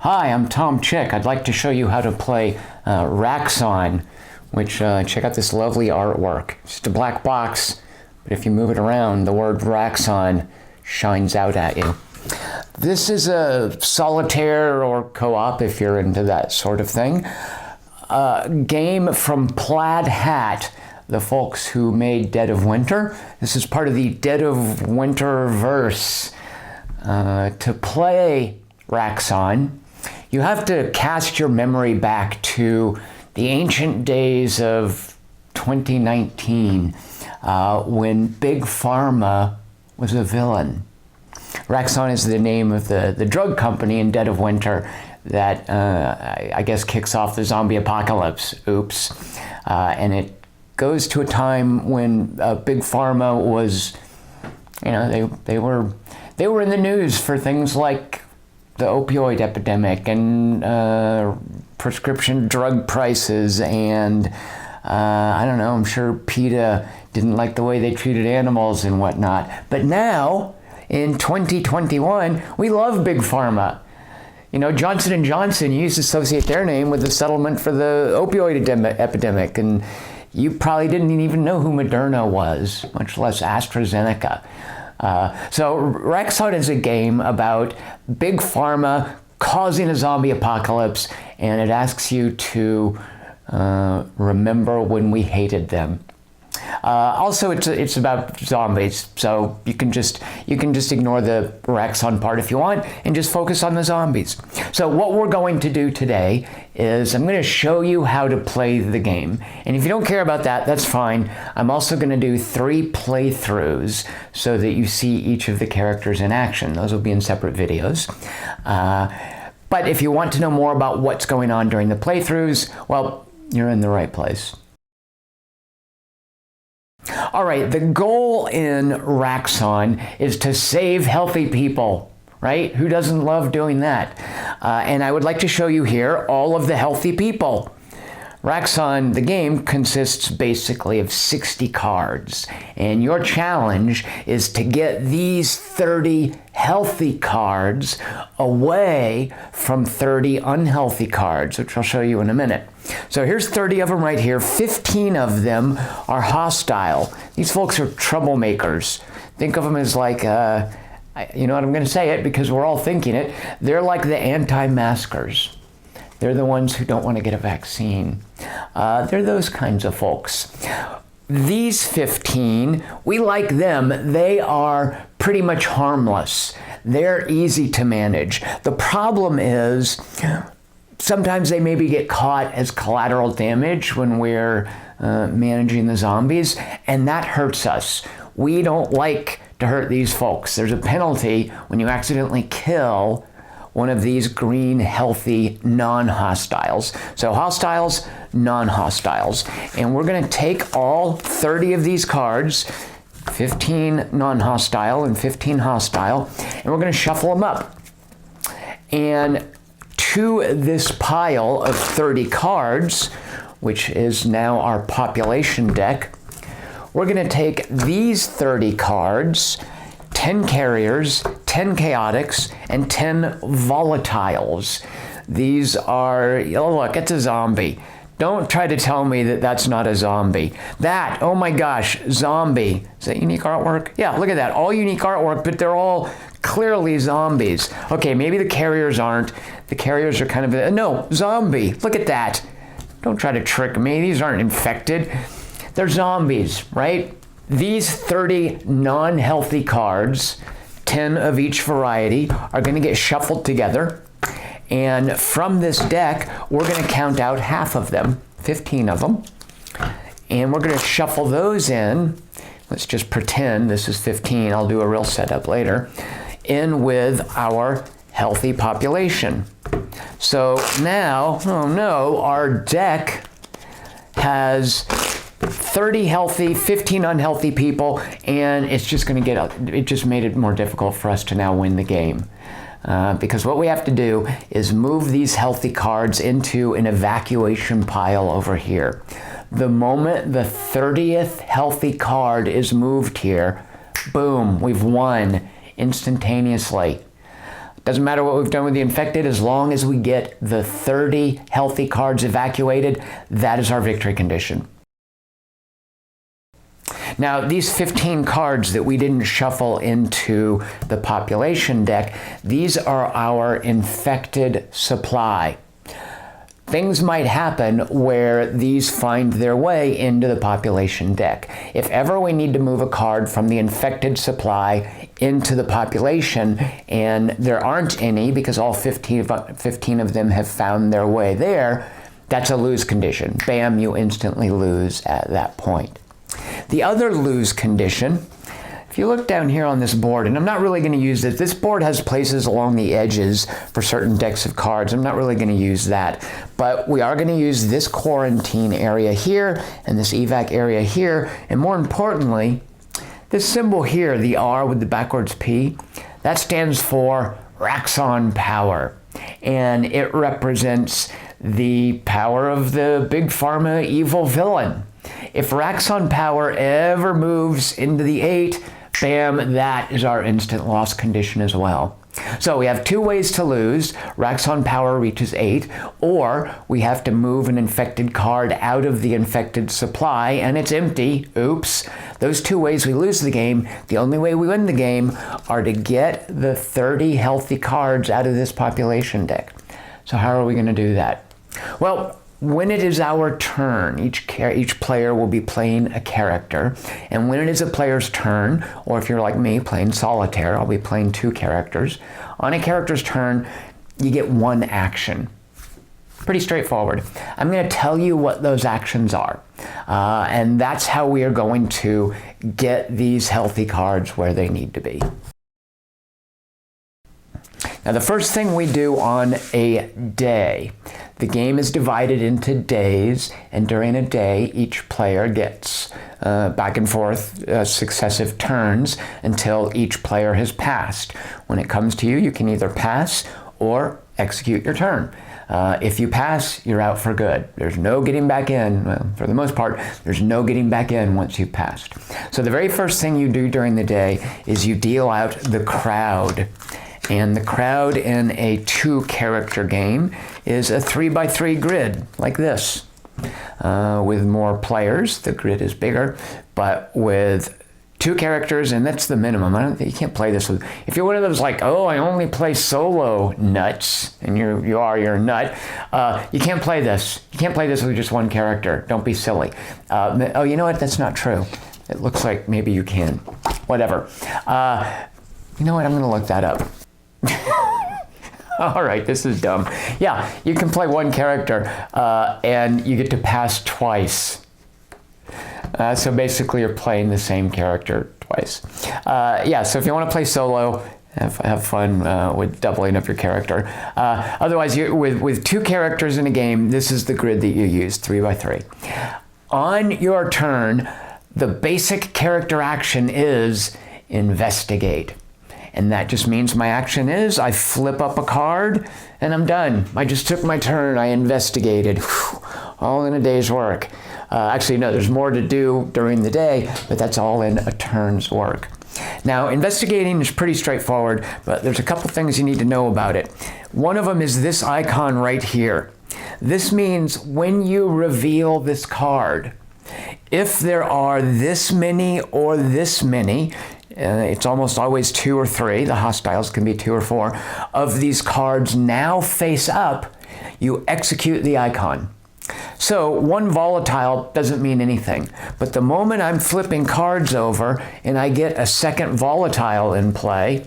Hi, I'm Tom Chick. I'd like to show you how to play Raxxon, which, check out this lovely artwork. It's just a black box, but if you move it around, the word Raxxon shines out at you. This is a solitaire or co-op, if you're into that sort of thing. Game from Plaid Hat, the folks who made Dead of Winter. This is part of the Dead of Winter verse. To play Raxxon, you have to cast your memory back to the ancient days of 2019 when Big Pharma was a villain. Raxxon is the name of the drug company in Dead of Winter that I guess kicks off the zombie apocalypse. Oops. And it goes to a time when Big Pharma was, you know, they were in the news for things like the opioid epidemic and prescription drug prices, and I don't know, I'm sure PETA didn't like the way they treated animals and whatnot. But now, in 2021, we love Big Pharma. You know, Johnson & Johnson used to associate their name with the settlement for the opioid epidemic, and you probably didn't even know who Moderna was, much less AstraZeneca. So Raxxon is a game about Big Pharma causing a zombie apocalypse, and it asks you to remember when we hated them. Also, it's about zombies, so you can just ignore the Raxxon part if you want and just focus on the zombies. So what we're going to do today is I'm going to show you how to play the game, and if you don't care about that, that's fine. I'm also going to do 3 playthroughs so that you see each of the characters in action. Those will be in separate videos. But if you want to know more about what's going on during the playthroughs, well, you're in the right place. All right, the goal in Raxxon is to save healthy people, right? Who doesn't love doing that? And I would like to show you here all of the healthy people. Raxxon, the game, consists basically of 60 cards, and your challenge is to get these 30 healthy cards away from 30 unhealthy cards, which I'll show you in a minute. So here's 30 of them right here. 15 of them are hostile. These folks are troublemakers. Think of them as like, you know what, I'm going to say it because we're all thinking it. They're like the anti-maskers. They're the ones who don't want to get a vaccine. They're those kinds of folks. These 15, we like them. They are pretty much harmless. They're easy to manage. The problem is sometimes they maybe get caught as collateral damage when we're managing the zombies, and that hurts us. We don't like to hurt these folks. There's a penalty when you accidentally kill one of these green, healthy, non-hostiles. So hostiles, non-hostiles. And we're gonna take all 30 of these cards, 15 non-hostile and 15 hostile, and we're gonna shuffle them up. And to this pile of 30 cards, which is now our population deck, we're gonna take these 30 cards, 10 carriers, 10 chaotics, and 10 volatiles. These are, oh look, it's a zombie. Don't try to tell me that that's not a zombie. That, oh my gosh, zombie. Is that unique artwork? Yeah, look at that, all unique artwork, but they're all clearly zombies. Okay, maybe the carriers aren't. The carriers are kind of, no, zombie, look at that. Don't try to trick me, these aren't infected. They're zombies, right? These 30 non-healthy cards, 10 of each variety, are going to get shuffled together. And from this deck, we're going to count out half of them, 15 of them. And we're going to shuffle those in. Let's just pretend this is 15. I'll do a real setup later. In with our healthy population. So now, oh no, our deck has 30 healthy, 15 unhealthy people, and it's just going to get, it just made it more difficult for us to now win the game. Because what we have to do is move these healthy cards into an evacuation pile over here. The moment the 30th healthy card is moved here, boom, we've won instantaneously. Doesn't matter what we've done with the infected, as long as we get the 30 healthy cards evacuated, that is our victory condition. Now, these 15 cards that we didn't shuffle into the population deck, these are our infected supply. Things might happen where these find their way into the population deck. If ever we need to move a card from the infected supply into the population and there aren't any because all 15 of them have found their way there, that's a lose condition. Bam, you instantly lose at that point. The other lose condition, if you look down here on this board, and I'm not really going to use this board has places along the edges for certain decks of cards. I'm not really going to use that, but we are going to use this quarantine area here and this evac area here, and more importantly, this symbol here, the R with the backwards P, that stands for Raxxon power, and it represents the power of the big pharma evil villain. If Raxxon power ever moves into the 8, bam, that is our instant loss condition as well. So we have two ways to lose. Raxxon power reaches 8, or we have to move an infected card out of the infected supply and it's empty. Oops. Those two ways we lose the game. The only way we win the game are to get the 30 healthy cards out of this population deck. So how are we going to do that? Well, when it is our turn, each player will be playing a character. And when it is a player's turn, or if you're like me playing solitaire, I'll be playing 2 characters. On a character's turn, you get 1 action. Pretty straightforward. I'm going to tell you what those actions are. And that's how we are going to get these healthy cards where they need to be. Now, the first thing we do on a day, the game is divided into days, and during a day, each player gets back and forth successive turns until each player has passed. When it comes to you, you can either pass or execute your turn. If you pass, you're out for good. There's no getting back in. Well, for the most part, there's no getting back in once you've passed. So the very first thing you do during the day is you deal out the crowd. And the crowd in a 2-character game is a 3x3 grid, like this. With more players, the grid is bigger, but with 2 characters, and that's the minimum. You can't play this with, if you're one of those like, oh, I only play solo nuts, and you're a nut, you can't play this. You can't play this with just 1 character. Don't be silly. Oh, you know what? That's not true. It looks like maybe you can. Whatever. You know what? I'm going to look that up. All right, this is dumb. Yeah, you can play 1 character and you get to pass twice. So basically you're playing the same character twice. Yeah, so if you want to play solo, have fun with doubling up your character. Otherwise, with 2 characters in a game, this is the grid that you use, 3x3. On your turn, the basic character action is investigate. And that just means my action is I flip up a card and I'm done. I just took my turn, I investigated. Whew, all in a day's work. Actually, no, there's more to do during the day, but that's all in a turn's work. Now, investigating is pretty straightforward, but there's a couple things you need to know about it. One of them is this icon right here. This means when you reveal this card, if there are this many or this many, it's almost always 2 or 3, the hostiles can be 2 or 4, of these cards now face up, you execute the icon. So 1 volatile doesn't mean anything, but the moment I'm flipping cards over and I get a 2nd volatile in play,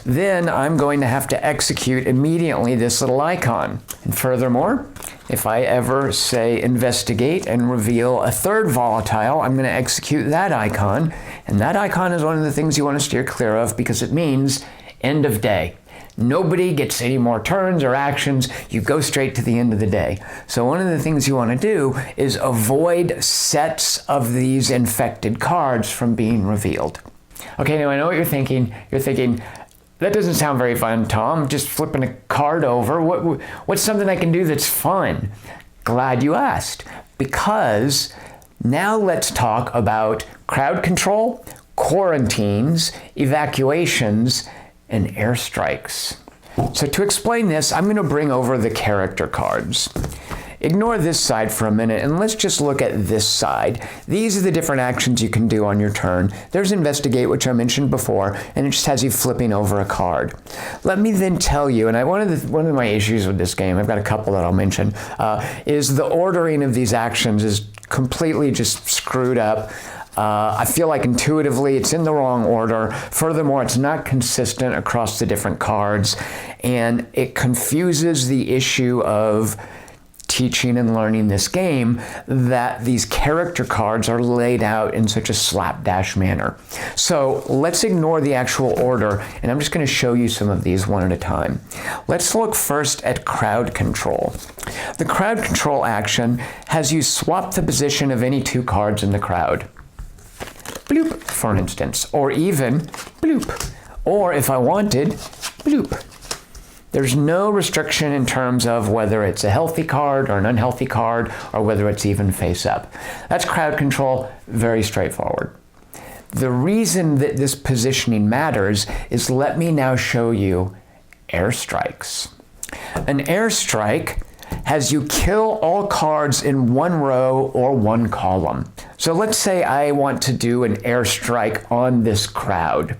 then I'm going to have to execute immediately this little icon. And furthermore, if I ever say investigate and reveal a 3rd volatile, I'm going to execute that icon. And that icon is one of the things you want to steer clear of because it means end of day. Nobody gets any more turns or actions. You go straight to the end of the day. So one of the things you want to do is avoid sets of these infected cards from being revealed. Okay, now I know what you're thinking. You're thinking, that doesn't sound very fun, Tom. Just flipping a card over. What's something I can do that's fun? Glad you asked. Because now let's talk about crowd control, quarantines, evacuations, and airstrikes. So to explain this, I'm going to bring over the character cards. Ignore this side for a minute and let's just look at this side. These are the different actions you can do on your turn. There's Investigate, which I mentioned before, and it just has you flipping over a card. Let me then tell you, and one of my issues with this game, I've got a couple that I'll mention, is the ordering of these actions is completely just screwed up. I feel like intuitively it's in the wrong order. Furthermore, it's not consistent across the different cards, and it confuses the issue of teaching and learning this game that these character cards are laid out in such a slapdash manner. So let's ignore the actual order, and I'm just going to show you some of these one at a time. Let's look first at crowd control. The crowd control action has you swap the position of any two cards in the crowd. Bloop, for instance, or even bloop, or if I wanted, bloop. There's no restriction in terms of whether it's a healthy card or an unhealthy card or whether it's even face up. That's crowd control, very straightforward. The reason that this positioning matters is let me now show you airstrikes. An airstrike has you kill all cards in one row or one column. So let's say I want to do an airstrike on this crowd.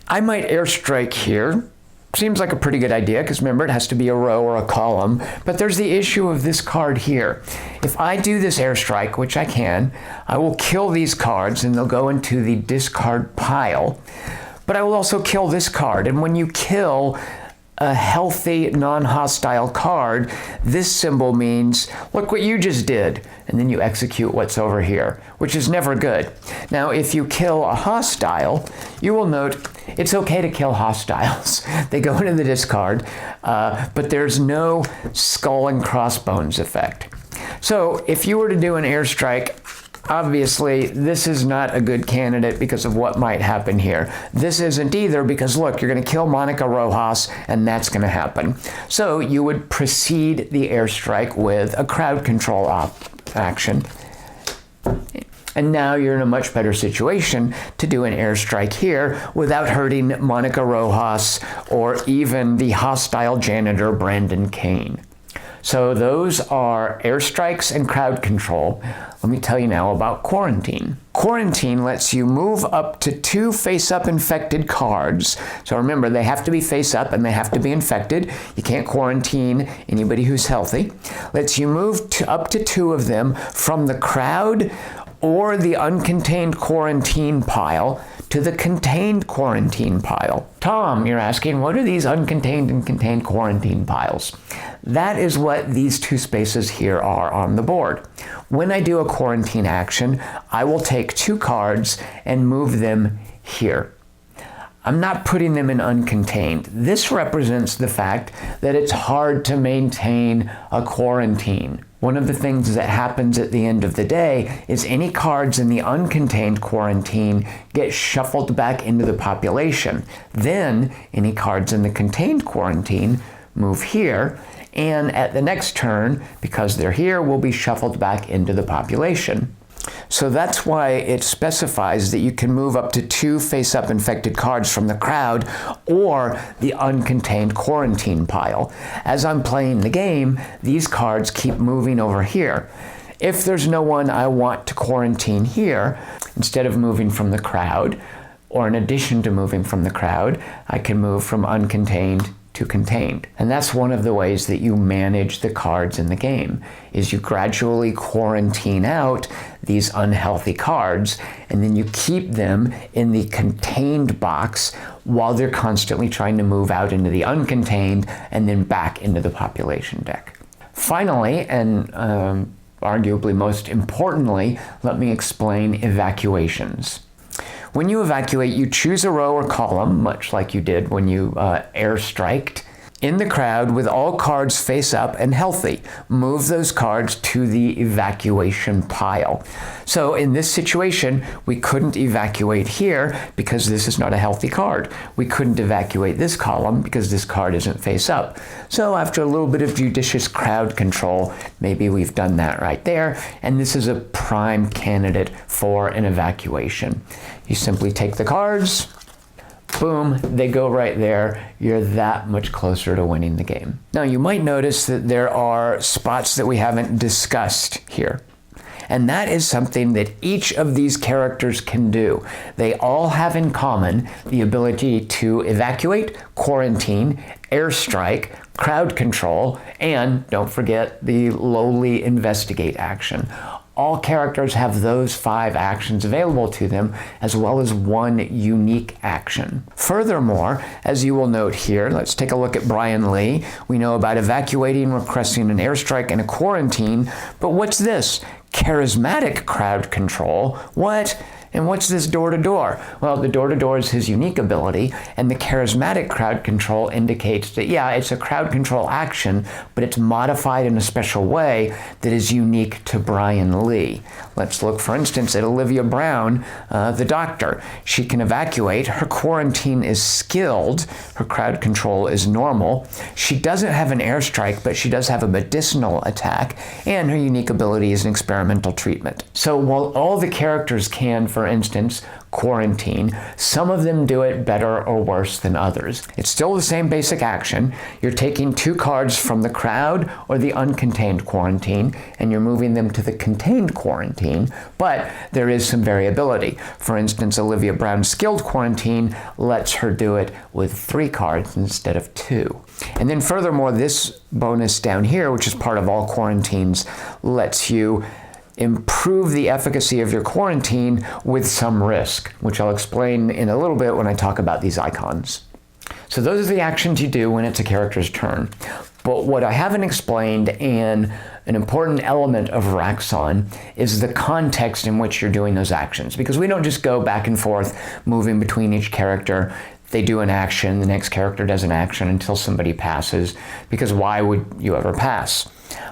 I might airstrike here. Seems like a pretty good idea because remember it has to be a row or a column, but there's the issue of this card here. If I do this airstrike, which I can, I will kill these cards and they'll go into the discard pile, but I will also kill this card. And when you kill a healthy, non-hostile card, this symbol means, look what you just did, and then you execute what's over here, which is never good. Now, if you kill a hostile, you will note it's okay to kill hostiles. They go into the discard, but there's no skull and crossbones effect. So if you were to do an airstrike, obviously, this is not a good candidate because of what might happen here. This isn't either because, look, you're going to kill Monica Rojas, and that's going to happen. So you would precede the airstrike with a crowd control action. And now you're in a much better situation to do an airstrike here without hurting Monica Rojas or even the hostile janitor, Brandon Kane. So those are airstrikes and crowd control. Let me tell you now about quarantine. Quarantine lets you move up to 2 face-up infected cards. So remember, they have to be face-up and they have to be infected. You can't quarantine anybody who's healthy. Lets you move up to 2 of them from the crowd or the uncontained quarantine pile to the contained quarantine pile. Tom, you're asking, what are these uncontained and contained quarantine piles? That is what these 2 spaces here are on the board. When I do a quarantine action, I will take 2 cards and move them here. I'm not putting them in uncontained. This represents the fact that it's hard to maintain a quarantine. One of the things that happens at the end of the day is any cards in the uncontained quarantine get shuffled back into the population. Then any cards in the contained quarantine move here, and at the next turn, because they're here, will be shuffled back into the population. So that's why it specifies that you can move up to 2 face-up infected cards from the crowd or the uncontained quarantine pile. As I'm playing the game, these cards keep moving over here. If there's no one I want to quarantine here, instead of moving from the crowd, or in addition to moving from the crowd, I can move from uncontained to contained. And that's one of the ways that you manage the cards in the game, is you gradually quarantine out these unhealthy cards, and then you keep them in the contained box while they're constantly trying to move out into the uncontained and then back into the population deck. Finally, and arguably most importantly, let me explain evacuations. When you evacuate, you choose a row or column, much like you did when you airstriked, in the crowd with all cards face up and healthy. Move those cards to the evacuation pile. So in this situation, we couldn't evacuate here because this is not a healthy card. We couldn't evacuate this column because this card isn't face up. So after a little bit of judicious crowd control, maybe we've done that right there, and this is a prime candidate for an evacuation. You simply take the cards, boom, they go right there. You're that much closer to winning the game. Now, you might notice that there are spots that we haven't discussed here. And that is something that each of these characters can do. They all have in common the ability to evacuate, quarantine, airstrike, crowd control, and don't forget the lowly investigate action. All characters have those 5 actions available to them, as well as one unique action. Furthermore, as you will note here, let's take a look at Brian Lee. We know about evacuating, requesting an airstrike, and a quarantine, but what's this? Charismatic crowd control. What? And what's this door-to-door? Well, the door-to-door is his unique ability, and the charismatic crowd control indicates that, yeah, it's a crowd control action, but it's modified in a special way that is unique to Brian Lee. Let's look, for instance, at Olivia Brown, the doctor. She can evacuate. Her quarantine is skilled. Her crowd control is normal. She doesn't have an airstrike, but she does have a medicinal attack, and her unique ability is an experimental treatment. So while all the characters can, for instance, quarantine, some of them do it better or worse than others. It's still the same basic action. You're taking 2 cards from the crowd or the uncontained quarantine, and you're moving them to the contained quarantine, but there is some variability. For instance, Olivia Brown's skilled quarantine lets her do it with 3 cards instead of 2. And then furthermore, this bonus down here, which is part of all quarantines, lets you improve the efficacy of your quarantine with some risk, which I'll explain in a little bit when I talk about these icons. So those are the actions you do when it's a character's turn. But what I haven't explained, and an important element of Raxxon, is the context in which you're doing those actions. Because we don't just go back and forth moving between each character. They do an action, the next character does an action until somebody passes, because why would you ever pass?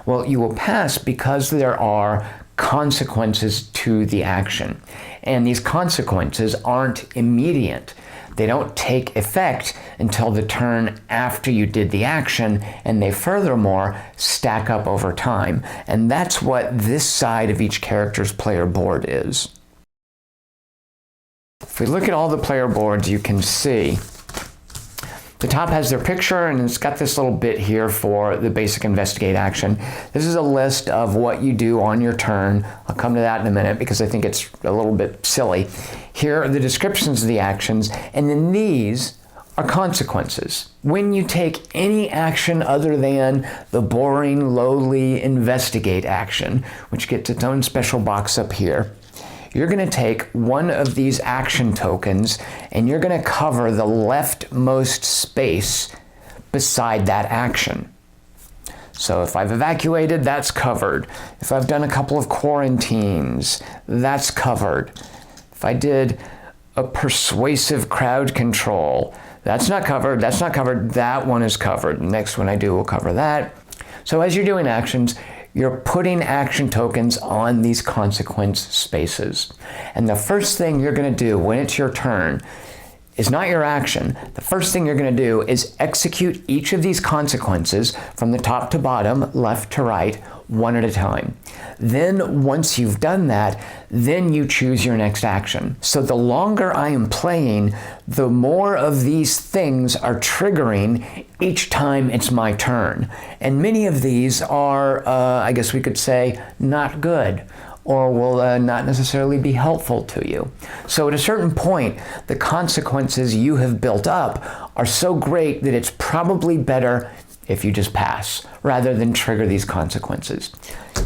Well, you will pass because there are consequences to the action. And these consequences aren't immediate. They don't take effect until the turn after you did the action, and they furthermore stack up over time. And that's what this side of each character's player board is. If we look at all the player boards, you can see the top has their picture, and it's got this little bit here for the basic investigate action. This is a list of what you do on your turn. I'll come to that in a minute because I think it's a little bit silly. Here are the descriptions of the actions, and then these are consequences. When you take any action other than the boring, lowly investigate action, which gets its own special box up here, you're going to take one of these action tokens and you're going to cover the leftmost space beside that action. So if I've evacuated, that's covered. If I've done a couple of quarantines, that's covered. If I did a persuasive crowd control, that's not covered, that's not covered, that one is covered. The next one I do will cover that. So as you're doing actions, you're putting action tokens on these consequence spaces. And the first thing you're going to do when it's your turn is not your action. The first thing you're going to do is execute each of these consequences from the top to bottom, left to right, one at a time. Then once you've done that, then you choose your next action. So the longer I am playing, the more of these things are triggering each time it's my turn. And many of these are, I guess we could say, not good, or will not necessarily be helpful to you. So at a certain point, the consequences you have built up are so great that it's probably better if you just pass, rather than trigger these consequences.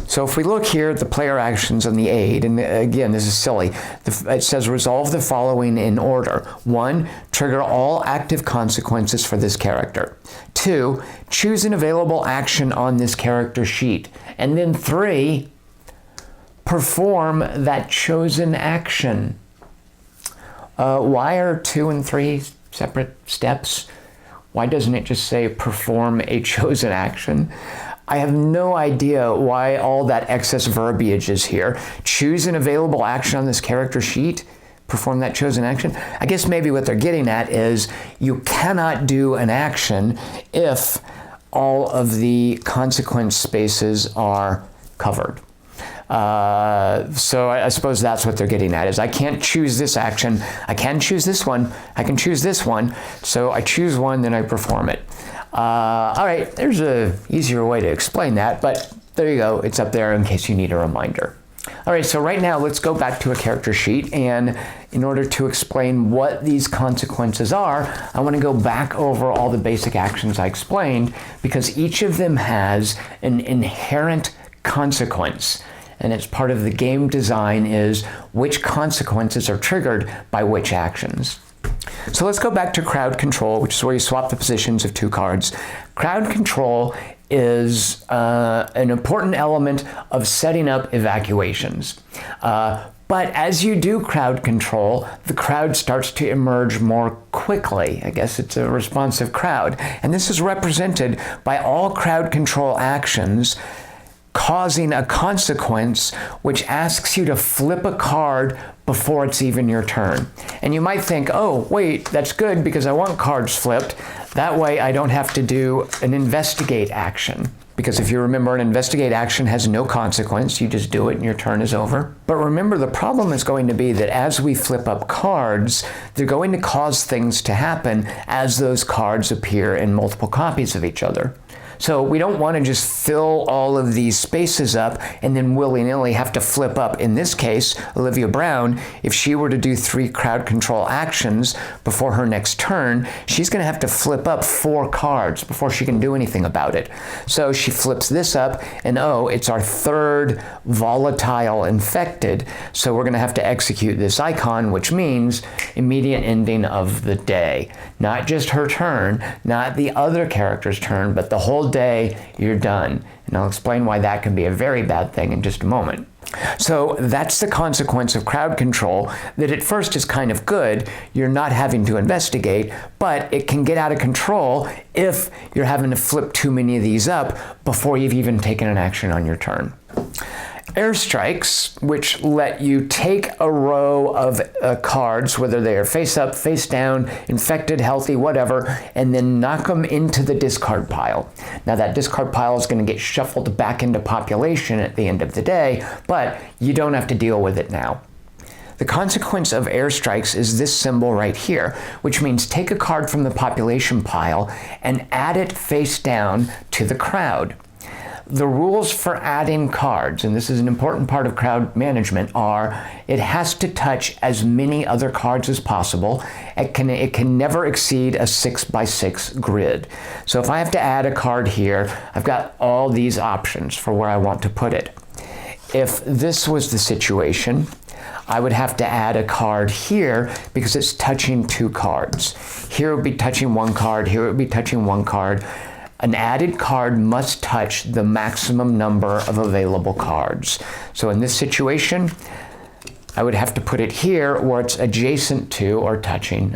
So if we look here at the player actions on the aid, and again, this is silly, it says resolve the following in order. 1, trigger all active consequences for this character. 2, choose an available action on this character sheet. And then 3, perform that chosen action. Why are 2 and 3 separate steps? Why doesn't it just say perform a chosen action? I have no idea why all that excess verbiage is here. Choose an available action on this character sheet, perform that chosen action. I guess maybe what they're getting at is you cannot do an action if all of the consequence spaces are covered. So I suppose that's what they're getting at, is I can't choose this action. I can choose this one. I can choose this one. So I choose one, then I perform it. All right, there's an easier way to explain that, but there you go. It's up there in case you need a reminder. All right, so right now let's go back to a character sheet, and in order to explain what these consequences are, I want to go back over all the basic actions I explained, because each of them has an inherent consequence, and it's part of the game design is which consequences are triggered by which actions. So let's go back to crowd control, which is where you swap the positions of two cards. Crowd control is an important element of setting up evacuations. But as you do crowd control, the crowd starts to emerge more quickly. I guess it's a responsive crowd. And this is represented by all crowd control actions causing a consequence which asks you to flip a card before it's even your turn. And you might think, oh, wait, that's good because I want cards flipped. That way I don't have to do an investigate action. Because if you remember, an investigate action has no consequence. You just do it and your turn is over. But remember, the problem is going to be that as we flip up cards, they're going to cause things to happen as those cards appear in multiple copies of each other. So we don't want to just fill all of these spaces up and then willy-nilly have to flip up. In this case, Olivia Brown, if she were to do 3 crowd control actions before her next turn, she's going to have to flip up 4 cards before she can do anything about it. So she flips this up, and oh, it's our 3rd volatile infected. So we're going to have to execute this icon, which means immediate ending of the day. Not just her turn, not the other character's turn, but the whole day, you're done. And I'll explain why that can be a very bad thing in just a moment. So that's the consequence of crowd control, that at first is kind of good. You're not having to investigate, but it can get out of control if you're having to flip too many of these up before you've even taken an action on your turn. Airstrikes, which let you take a row of cards, whether they are face up, face down, infected, healthy, whatever, and then knock them into the discard pile. Now that discard pile is going to get shuffled back into population at the end of the day, but you don't have to deal with it now. The consequence of airstrikes is this symbol right here, which means take a card from the population pile and add it face down to the crowd. The rules for adding cards, and this is an important part of crowd management, are it has to touch as many other cards as possible. It can never exceed a 6x6 grid. So if I have to add a card here, I've got all these options for where I want to put it. If this was the situation, I would have to add a card here because it's touching 2 cards. Here it would be touching 1 card, here it would be touching 1 card. An added card must touch the maximum number of available cards. So in this situation, I would have to put it here where it's adjacent to, or touching,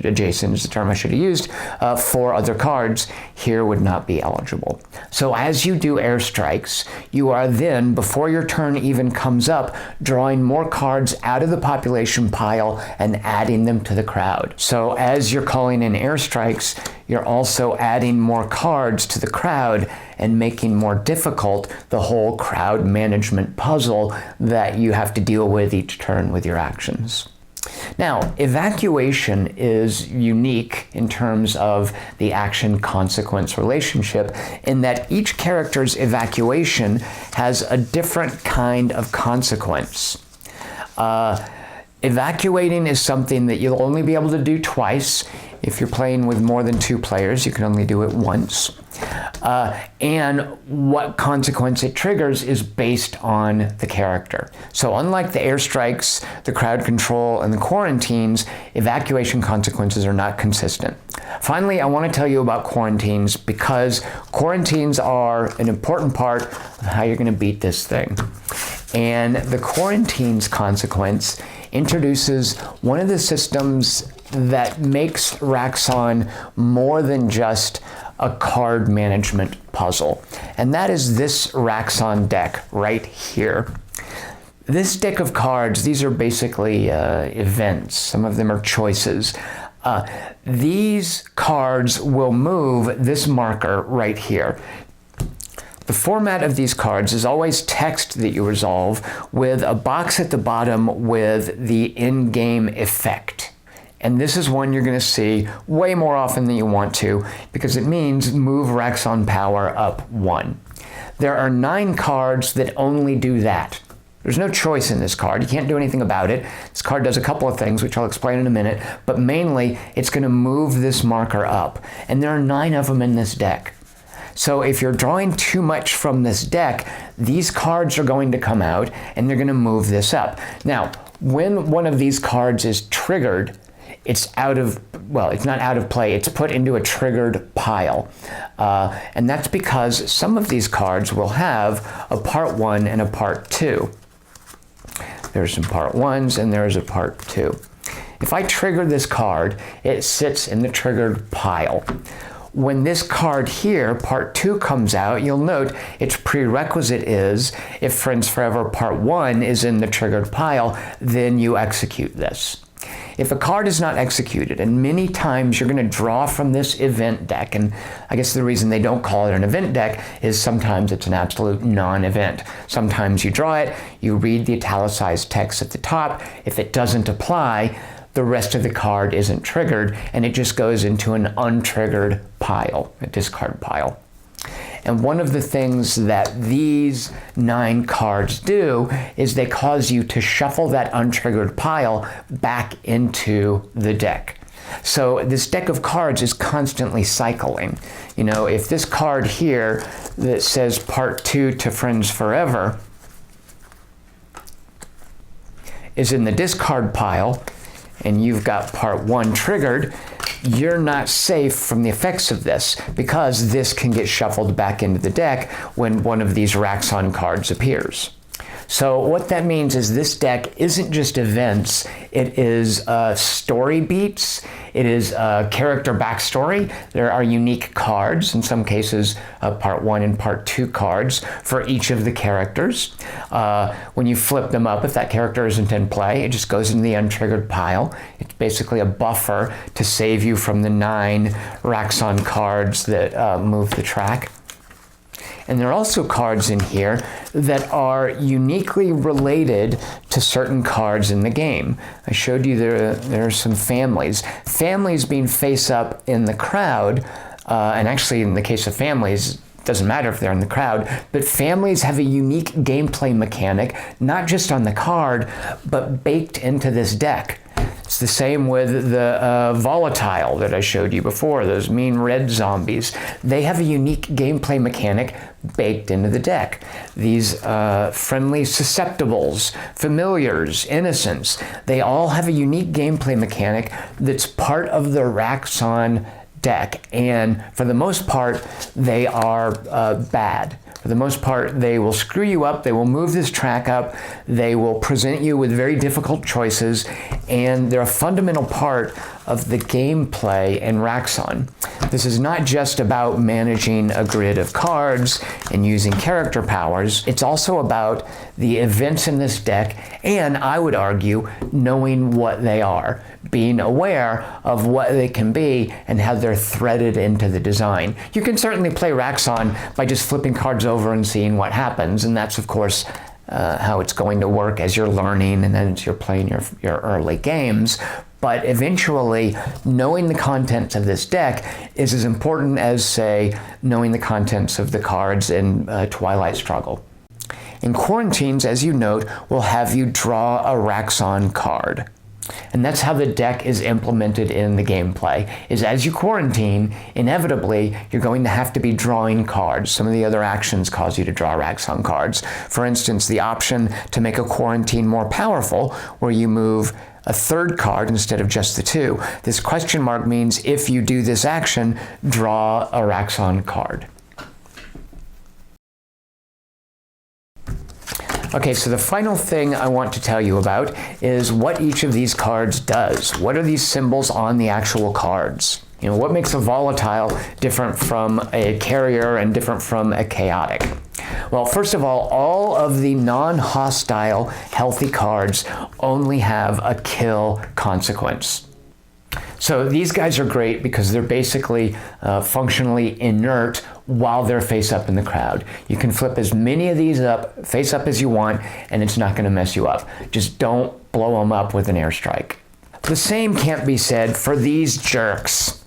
adjacent is the term I should have used, 4 other cards. Here would not be eligible. So as you do airstrikes, you are then, before your turn even comes up, drawing more cards out of the population pile and adding them to the crowd. So as you're calling in airstrikes, you're also adding more cards to the crowd and making more difficult the whole crowd management puzzle that you have to deal with each turn with your actions. Now, evacuation is unique in terms of the action-consequence relationship in that each character's evacuation has a different kind of consequence. Evacuating is something that you'll only be able to do twice. If you're playing with more than 2 players, you can only do it once. And what consequence it triggers is based on the character. So unlike the airstrikes, the crowd control, and the quarantines, evacuation consequences are not consistent. Finally, I want to tell you about quarantines because quarantines are an important part of how you're going to beat this thing. And the quarantines consequence introduces one of the systems that makes Raxxon more than just a card management puzzle. And that is this Raxxon deck right here. This deck of cards, these are basically events. Some of them are choices. These cards will move this marker right here. The format of these cards is always text that you resolve with a box at the bottom with the in-game effect. And this is one you're going to see way more often than you want to, because it means move Raxxon power up 1. There are 9 cards that only do that. There's no choice in this card. You can't do anything about it. This card does a couple of things, which I'll explain in a minute, but mainly it's going to move this marker up. And there are 9 of them in this deck. So if you're drawing too much from this deck, these cards are going to come out and they're going to move this up. Now, when one of these cards is triggered, it's out of, well, it's not out of play, it's put into a triggered pile. And that's because some of these cards will have a part 1 and a part 2. There's some part 1s and there's a part 2. If I trigger this card, it sits in the triggered pile. When this card here, part 2, comes out, you'll note its prerequisite is, if Friends Forever part 1 is in the triggered pile, then you execute this. If a card is not executed, and many times you're going to draw from this event deck, and I guess the reason they don't call it an event deck is sometimes it's an absolute non-event. Sometimes you draw it, you read the italicized text at the top. If it doesn't apply, the rest of the card isn't triggered, and it just goes into an untriggered pile, a discard pile. And one of the things that these 9 cards do is they cause you to shuffle that untriggered pile back into the deck. So this deck of cards is constantly cycling. You know, if this card here that says part 2 to Friends Forever is in the discard pile, and you've got part 1 triggered, you're not safe from the effects of this, because this can get shuffled back into the deck when one of these Raxxon cards appears. So what that means is this deck isn't just events, it is story beats, it is character backstory. There are unique cards, in some cases part 1 and part 2 cards for each of the characters. When you flip them up, if that character isn't in play, it just goes in the untriggered pile. It's basically a buffer to save you from the 9 Raxxon cards that move the track. And there are also cards in here that are uniquely related to certain cards in the game. I showed you there are some families. Families being face up in the crowd, and actually in the case of families, it doesn't matter if they're in the crowd, but families have a unique gameplay mechanic, not just on the card, but baked into this deck. It's the same with the volatile that I showed you before, those mean red zombies. They have a unique gameplay mechanic baked into the deck. These friendly susceptibles, familiars, innocents, they all have a unique gameplay mechanic that's part of the Raxxon deck, and for the most part, they are bad. For the most part, they will screw you up, they will move this track up, they will present you with very difficult choices, and they're a fundamental part of the gameplay in Raxxon. This is not just about managing a grid of cards and using character powers, it's also about the events in this deck, and I would argue, knowing what they are, being aware of what they can be and how they're threaded into the design. You can certainly play Raxxon by just flipping cards over and seeing what happens, and that's of course how it's going to work as you're learning and as you're playing your early games. But eventually, knowing the contents of this deck is as important as, say, knowing the contents of the cards in Twilight Struggle. In Quarantines, as you note, will have you draw a Raxxon card. And that's how the deck is implemented in the gameplay, is as you quarantine, inevitably, you're going to have to be drawing cards. Some of the other actions cause you to draw Raxxon cards. For instance, the option to make a quarantine more powerful, where you move a third card instead of just the 2. This question mark means if you do this action, draw a Raxxon card. Okay, so the final thing I want to tell you about is what each of these cards does. What are these symbols on the actual cards? You know, what makes a volatile different from a carrier and different from a chaotic? Well, first of all of the non-hostile healthy cards only have a kill consequence. So these guys are great because they're basically functionally inert while they're face up in the crowd. You can flip as many of these up, face up as you want, and it's not going to mess you up. Just don't blow them up with an airstrike. The same can't be said for these jerks.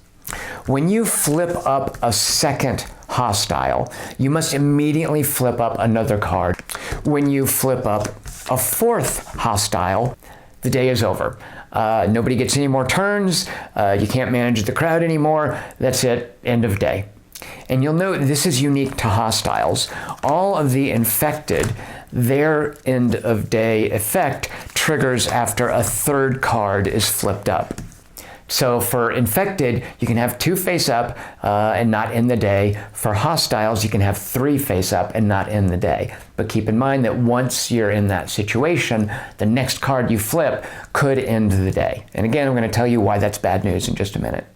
When you flip up a second hostile, you must immediately flip up another card. When you flip up a fourth hostile, the day is over. Nobody gets any more turns. You can't manage the crowd anymore. That's it. End of day. And you'll note this is unique to hostiles. All of the infected, their end of day effect triggers after a third card is flipped up. So for infected, you can have 2 face up and not end the day. For hostiles, you can have 3 face up and not end the day. But keep in mind that once you're in that situation, the next card you flip could end the day. And again, I'm going to tell you why that's bad news in just a minute.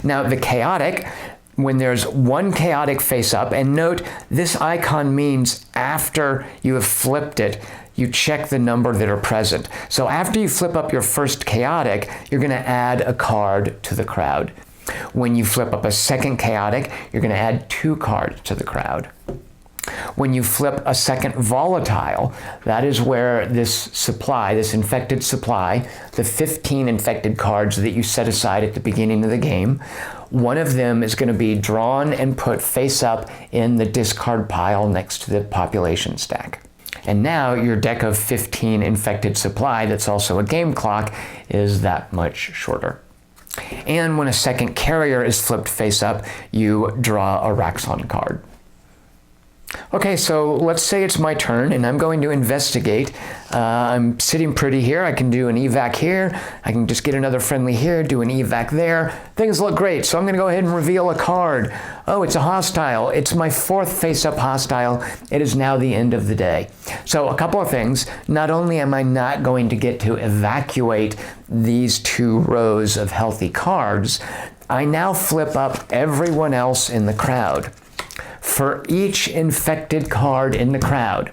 Now, the chaotic, when there's 1 chaotic face up, and note this icon means after you have flipped it, you check the number that are present. So after you flip up your first chaotic, you're going to add a card to the crowd. When you flip up a second chaotic, you're going to add 2 cards to the crowd. When you flip a second volatile, that is where this supply, this infected supply, the 15 infected cards that you set aside at the beginning of the game, one of them is going to be drawn and put face up in the discard pile next to the population stack. And now your deck of 15 infected supply, that's also a game clock, is that much shorter. And when a second carrier is flipped face up, you draw a Raxxon card. Okay, so let's say it's my turn and I'm going to investigate. I'm sitting pretty here. I can do an evac here. I can just get another friendly here, do an evac there. Things look great, so I'm going to go ahead and reveal a card. Oh, it's a hostile. It's my 4th face-up hostile. It is now the end of the day. So a couple of things. Not only am I not going to get to evacuate these 2 rows of healthy cards, I now flip up everyone else in the crowd. For each infected card in the crowd,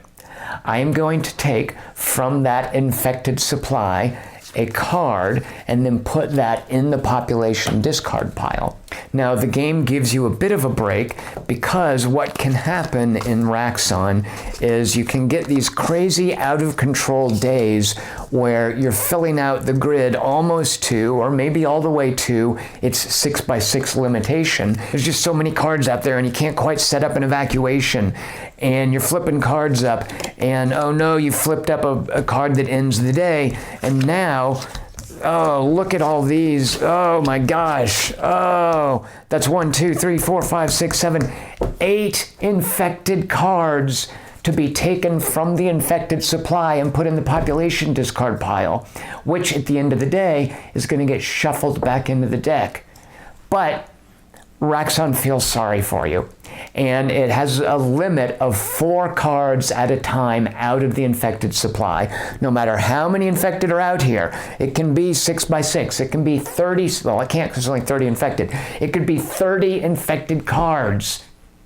I am going to take from that infected supply a card and then put that in the population discard pile. Now the game gives you a bit of a break because what can happen in Raxxon is you can get these crazy out of control days where you're filling out the grid almost to, or maybe all the way to, its 6x6 limitation. There's just so many cards out there and you can't quite set up an evacuation, and you're flipping cards up and oh no, you flipped up a card that ends the day, and now, oh, look at all these. Oh my gosh. Oh, that's 1, 2, 3, 4, 5, 6, 7, 8 infected cards to be taken from the infected supply and put in the population discard pile, which at the end of the day is going to get shuffled back into the deck. But Raxxon feels sorry for you, and it has a limit of 4 cards at a time out of the infected supply. No matter how many infected are out here, it can be 6x6, it can be 30, well, I can't because there's only 30 infected. It could be 30 infected cards.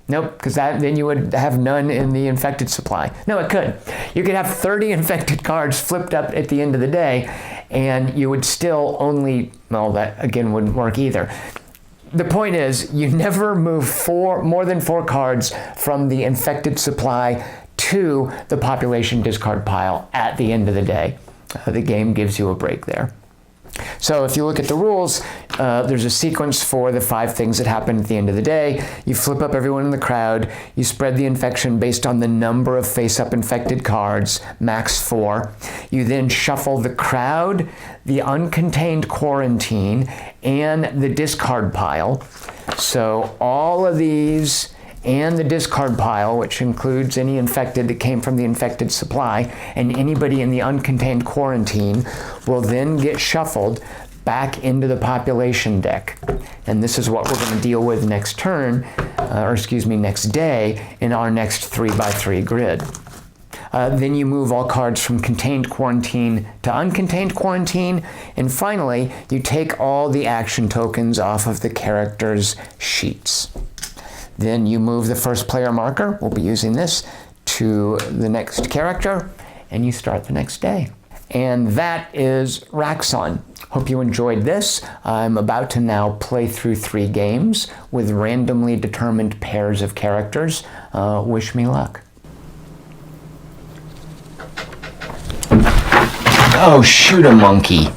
Nope, because then you would have none in the infected supply. No, it could. You could have 30 infected cards flipped up at the end of the day, and you would still only, well, that again wouldn't work either. The point is, you never move more than 4 cards from the infected supply to the population discard pile at the end of the day. The game gives you a break there. So if you look at the rules, there's a sequence for the 5 things that happen at the end of the day. You flip up everyone in the crowd. You spread the infection based on the number of face-up infected cards, max 4. You then shuffle the crowd, the uncontained quarantine, and the discard pile. So all of these and the discard pile, which includes any infected that came from the infected supply, and anybody in the uncontained quarantine, will then get shuffled back into the population deck. And this is what we're going to deal with next turn, next day in our next 3x3 grid. Then you move all cards from contained quarantine to uncontained quarantine, and finally, you take all the action tokens off of the characters' sheets. Then you move the first player marker, we'll be using this, to the next character, and you start the next day. and that is Raxxon. Hope you enjoyed this. I'm about to now play through 3 games with randomly determined pairs of characters. Wish me luck. Oh, shoot a monkey.